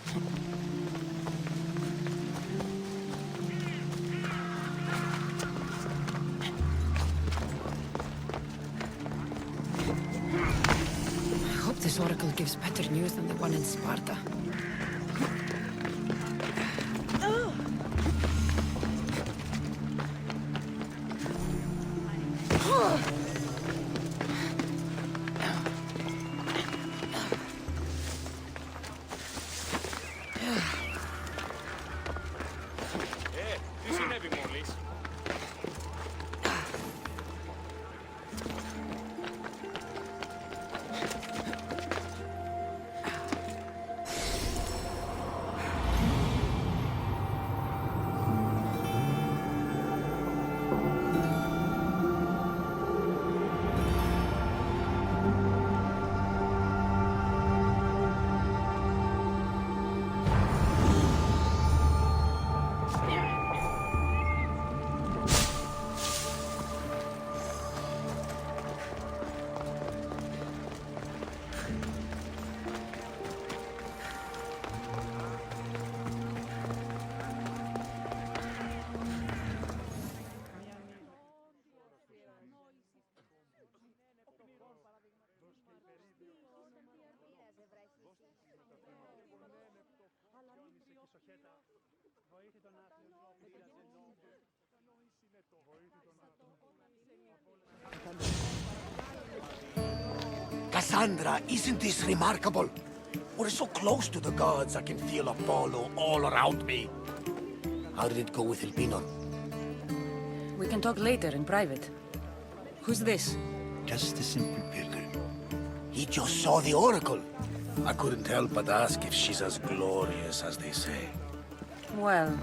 I hope this oracle gives better news than the one in Sparta. Cassandra, isn't this remarkable? We're so close to the gods, I can feel Apollo all around me. How did it go with Elpino? We can talk later in private. Who's this? Just a simple pilgrim. He just saw the oracle. I couldn't help but ask if she's as glorious as they say. Well,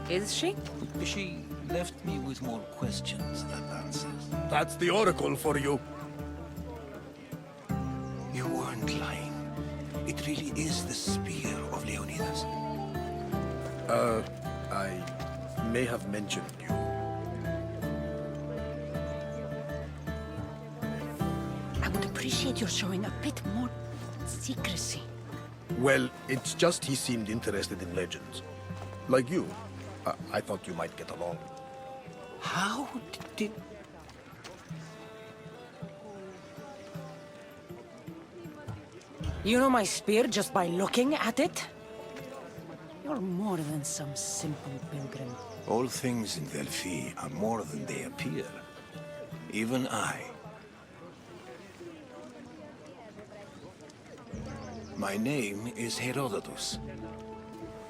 is she? She left me with more questions than answers. That's the oracle for you. You weren't lying. It really is the spear of Leonidas. I may have mentioned you. I would appreciate your showing a bit more secrecy. Well, it's just he seemed interested in legends. Like you. I thought you might get along. How did... You know my spear just by looking at it? You're more than some simple pilgrim. All things in Delphi are more than they appear. Even I. My name is Herodotus.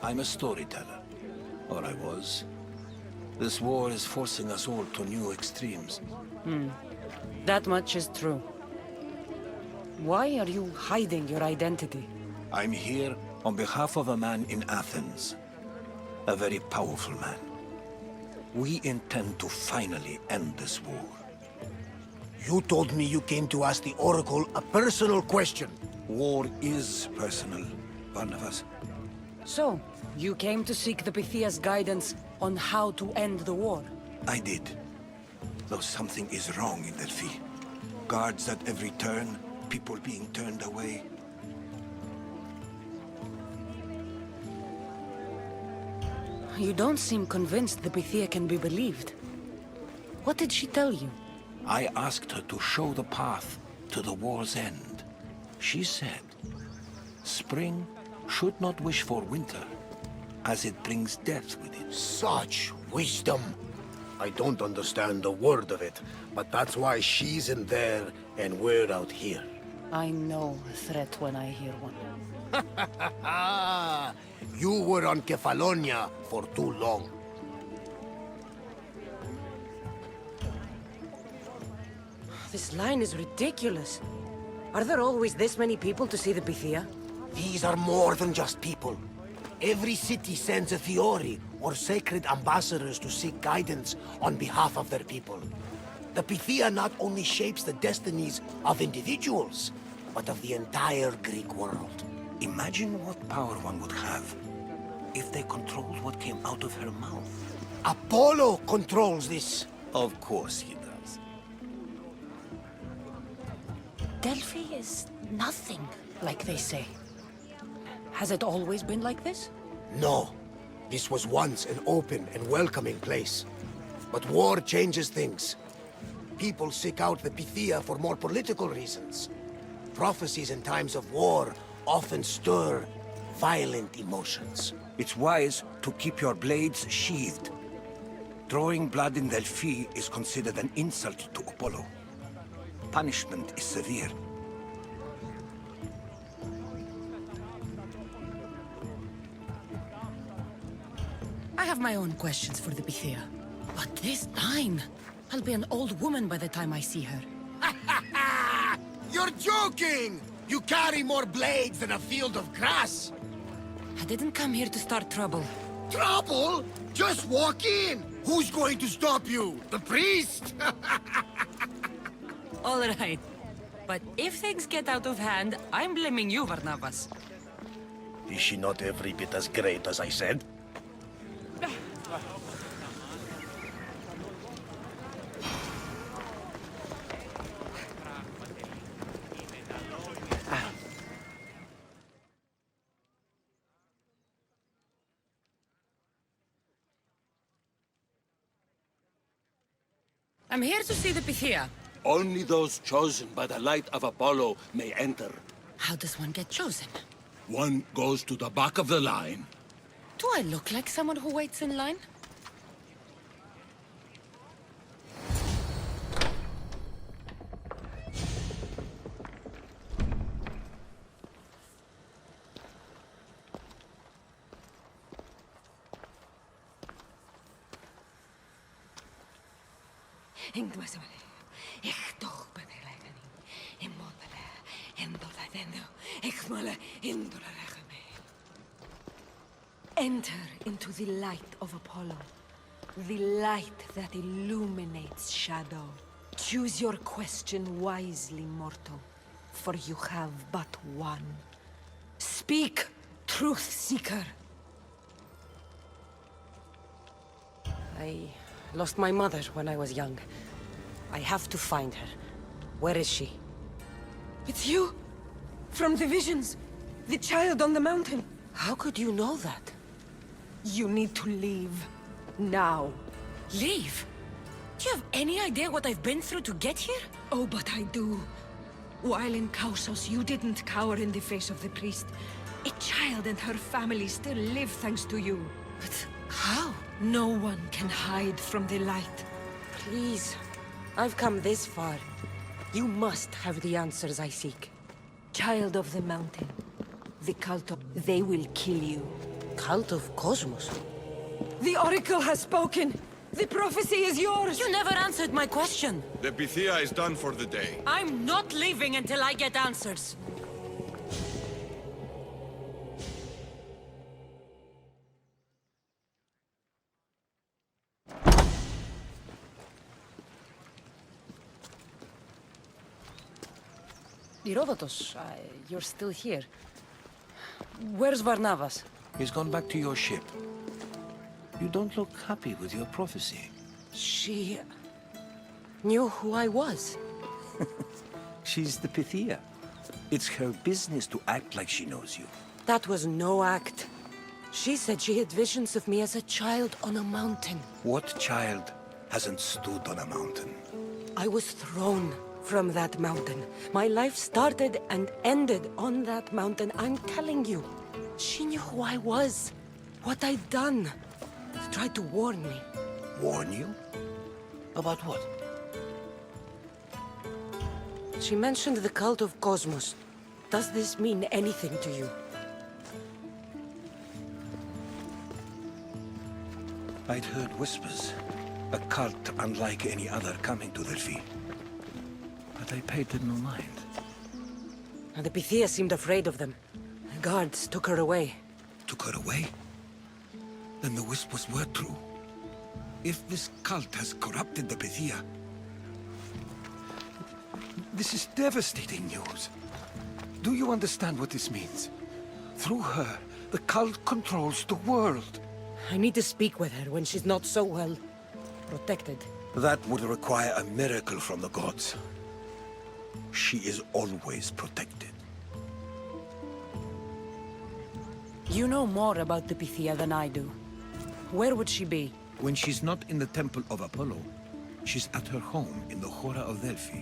I'm a storyteller. Or I was. This war is forcing us all to new extremes. That much is true. Why are you hiding your identity? I'm here on behalf of a man in Athens. A very powerful man. We intend to finally end this war. You told me you came to ask the oracle a personal question. War is personal, Barnabas. So, you came to seek the Pythia's guidance on how to end the war? I did. Though something is wrong in Delphi. Guards at every turn, people being turned away. You don't seem convinced the Pythia can be believed. What did she tell you? I asked her to show the path to the war's end. She said, spring should not wish for winter, as it brings death with it. Such wisdom. I don't understand a word of it, but that's why she's in there and we're out here. I know a threat when I hear one. You were on Kefalonia for too long. This line is ridiculous. Are there always this many people to see the Pythia? These are more than just people. Every city sends a Fiori or sacred ambassadors to seek guidance on behalf of their people. The Pythia not only shapes the destinies of individuals, but of the entire Greek world. Imagine what power one would have if they controlled what came out of her mouth. Apollo controls this. Of course he does. Delphi is nothing, like they say. Has it always been like this? No. This was once an open and welcoming place. But war changes things. People seek out the Pythia for more political reasons. Prophecies in times of war often stir violent emotions. It's wise to keep your blades sheathed. Drawing blood in Delphi is considered an insult to Apollo. Punishment is severe. I have my own questions for the Pythia. But this Dine, I'll be an old woman by the time I see her. You're joking! You carry more blades than a field of grass! I didn't come here to start trouble. Trouble? Just walk in! Who's going to stop you? The priest? All right. But if things get out of hand, I'm blaming you, Barnabas. Is she not every bit as great as I said? I'm here to see the Pythia. Only those chosen by the light of Apollo may enter. How does one get chosen? One goes to the back of the line. Do I look like someone who waits in line? Enter into the light of Apollo, the light that illuminates shadow. Choose your question wisely, mortal, for you have but one. Speak, truth seeker. I lost my mother when I was young. I have to find her. Where is she? It's you! From the visions! The child on the mountain! How could you know that? You need to leave. Now. Leave? Do you have any idea what I've been through to get here? Oh, but I do. While in Kausos, you didn't cower in the face of the priest. A child and her family still live thanks to you. But how? No one can hide from the light. Please. I've come this far. You must have the answers I seek. Child of the mountain. The cult of... They will kill you. Cult of Cosmos? The Oracle has spoken! The prophecy is yours! You never answered my question! The Pythia is done for the day. I'm not leaving until I get answers! HERODOTUS, you're still here. Where's Barnabas? He's gone back to your ship. You don't look happy with your prophecy. She... knew who I was. She's the Pythia. It's her business to act like she knows you. That was no act. She said she had visions of me as a child on a mountain. What child hasn't stood on a mountain? I was thrown from that mountain. My life started and ended on that mountain, I'm telling you. She knew who I was, what I'd done. She tried to warn me. Warn you? About what? She mentioned the cult of Cosmos. Does this mean anything to you? I'd heard whispers. A cult unlike any other coming to Delphi. But I paid them no mind. And the Pythia seemed afraid of them. The guards took her away. Took her away? Then the whispers were true. If this cult has corrupted the Pythia... This is devastating news. Do you understand what this means? Through her, the cult controls the world. I need to speak with her when she's not so well protected. That would require a miracle from the gods. She is always protected. You know more about the Pythia than I do. Where would she be? When she's not in the Temple of Apollo, she's at her home in the Hora of Delphi.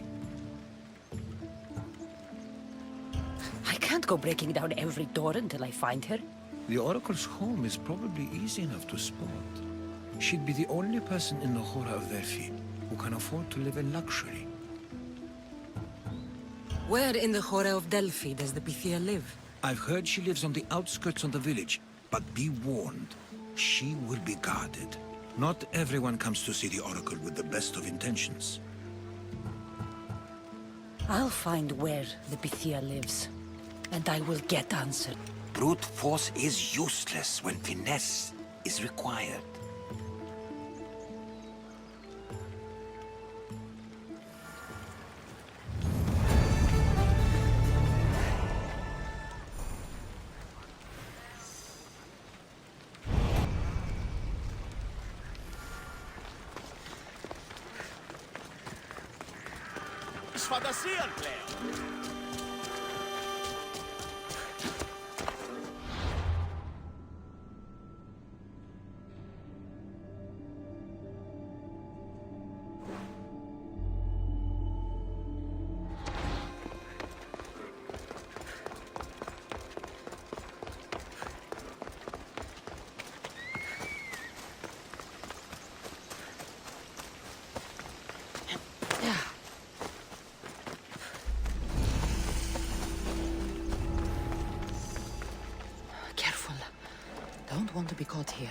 I can't go breaking down every door until I find her. The Oracle's home is probably easy enough to spot. She'd be the only person in the Hora of Delphi who can afford to live in luxury. Where in the Hora of Delphi does the Pythia live? I've heard she lives on the outskirts of the village, but be warned, she will be guarded. Not everyone comes to see the Oracle with the best of intentions. I'll find where the Pythia lives, and I will get answered. Brute force is useless when finesse is required. Sfadasian, Claire! Careful. Don't want to be caught here.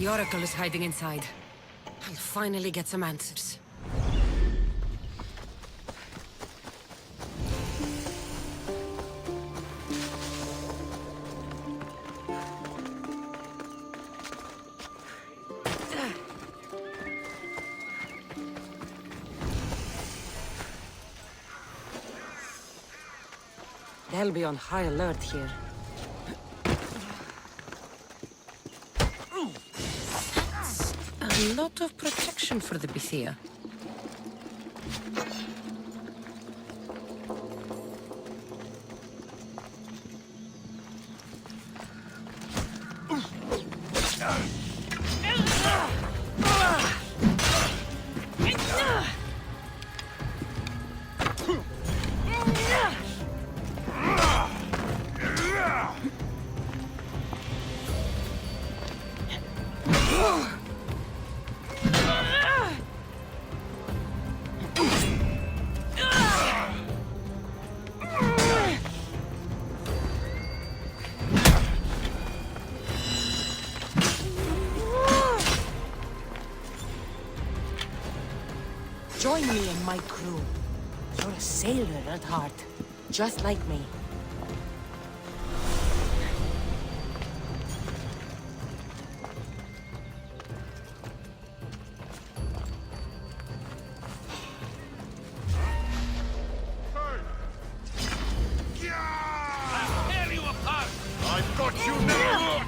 The Oracle is hiding inside. I'll finally get some answers. They'll be on high alert here. That's a lot of protection for the Bithia. Join me and my crew. You're a sailor at heart, just like me. Tear you apart! I've got you now!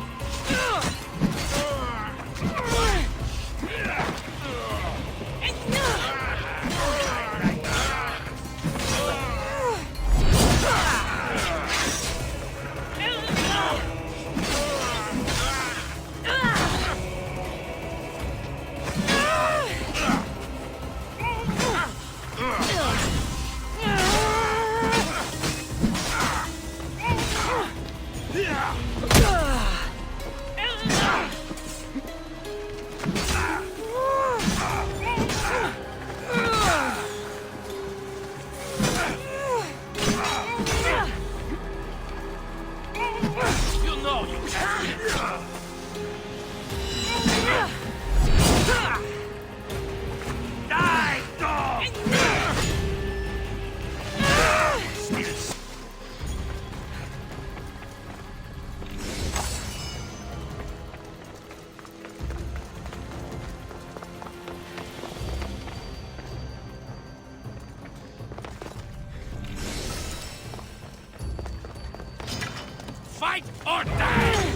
You know you can't. Die, dog! Fight or die!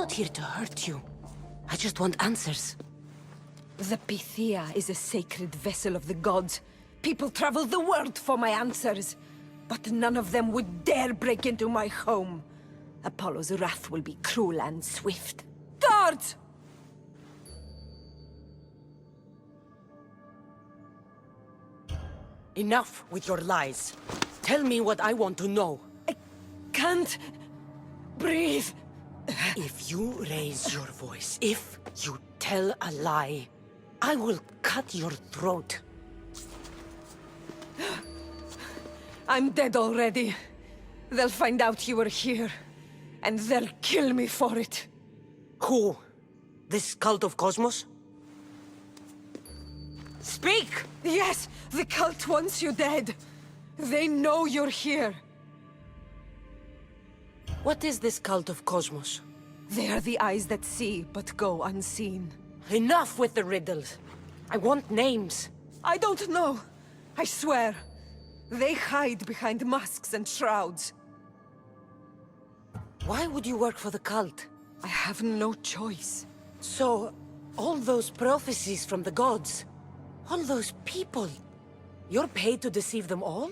not here to hurt you. I just want answers. The Pythia is a sacred vessel of the gods. People travel the world for my answers. But none of them would dare break into my home. Apollo's wrath will be cruel and swift. Guards! Enough with your lies. Tell me what I want to know. I can't breathe. If you raise your voice, if you tell a lie, I will cut your throat. I'm dead already. They'll find out you were here, and they'll kill me for it. Who? This cult of Cosmos? Speak! Yes, the cult wants you dead. They know you're here. What is this cult of Cosmos? They are the eyes that see, but go unseen. Enough with the riddles. I want names. I don't know. I swear. They hide behind masks and shrouds. Why would you work for the cult? I have no choice. So, all those prophecies from the gods, all those people, you're paid to deceive them all?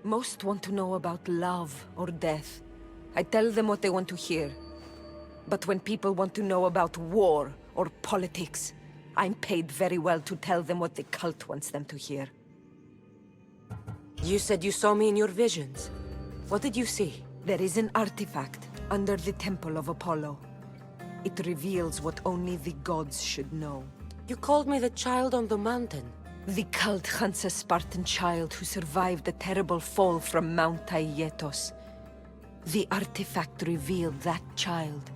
Most want to know about love or death. I tell them what they want to hear. But when people want to know about war or politics, I'm paid very well to tell them what the cult wants them to hear. You said you saw me in your visions. What did you see? There is an artifact under the Temple of Apollo. It reveals what only the gods should know. You called me the child on the mountain. The cult hunts a Spartan child who survived the terrible fall from Mount Aietos. The artifact revealed that child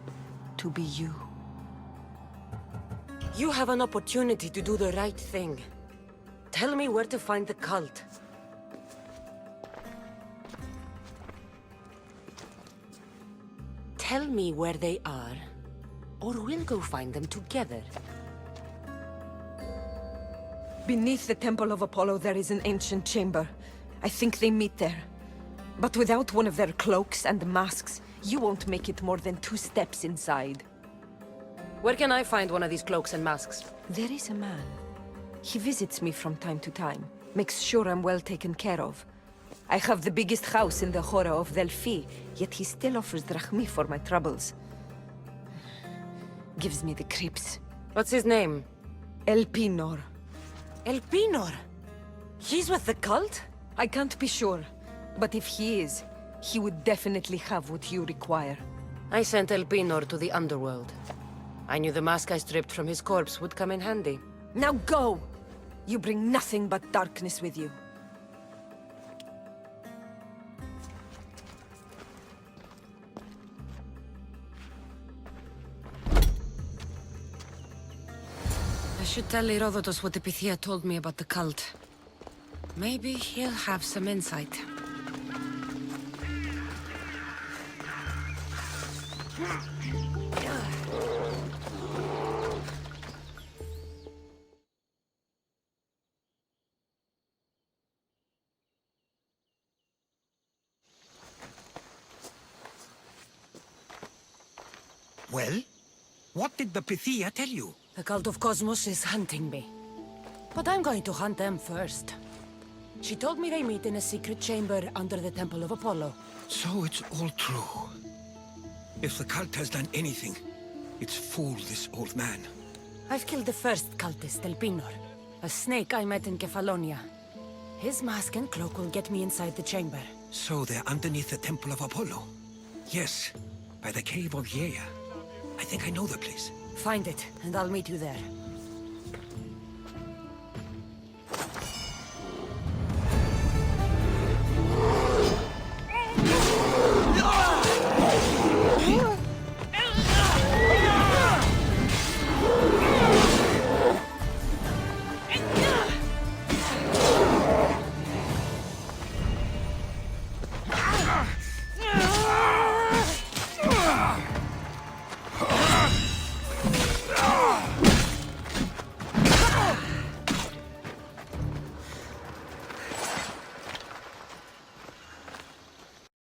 to be you. You have an opportunity to do the right thing. Tell me where to find the cult. Tell me where they are, or we'll go find them together. Beneath the Temple of Apollo there is an ancient chamber. I think they meet there. But without one of their cloaks and masks, you won't make it more than 2 steps inside. Where can I find one of these cloaks and masks? There is a man. He visits me from time to time, makes sure I'm well taken care of. I have the biggest house in the Hora of Delphi, yet he still offers drachmi for my troubles. Gives me the creeps. What's his name? Elpinor. Elpinor? He's with the cult? I can't be sure, but if he is, he would definitely have what you require. I sent Elpinor to the underworld. I knew the mask I stripped from his corpse would come in handy. Now go! You bring nothing but darkness with you. I should tell HERODOTUS what the Pythia told me about the cult. Maybe he'll have some insight. Well? What did the Pythia tell you? The cult of Cosmos is hunting me. But I'm going to hunt them first. She told me they meet in a secret chamber under the Temple of Apollo. So it's all true. If the cult has done anything, it's fooled this old man. I've killed the first cultist, Elpinor, a snake I met in Kefalonia. His mask and cloak will get me inside the chamber. So they're underneath the Temple of Apollo? Yes, by the cave of Yea. I think I know the place. Find it, and I'll meet you there.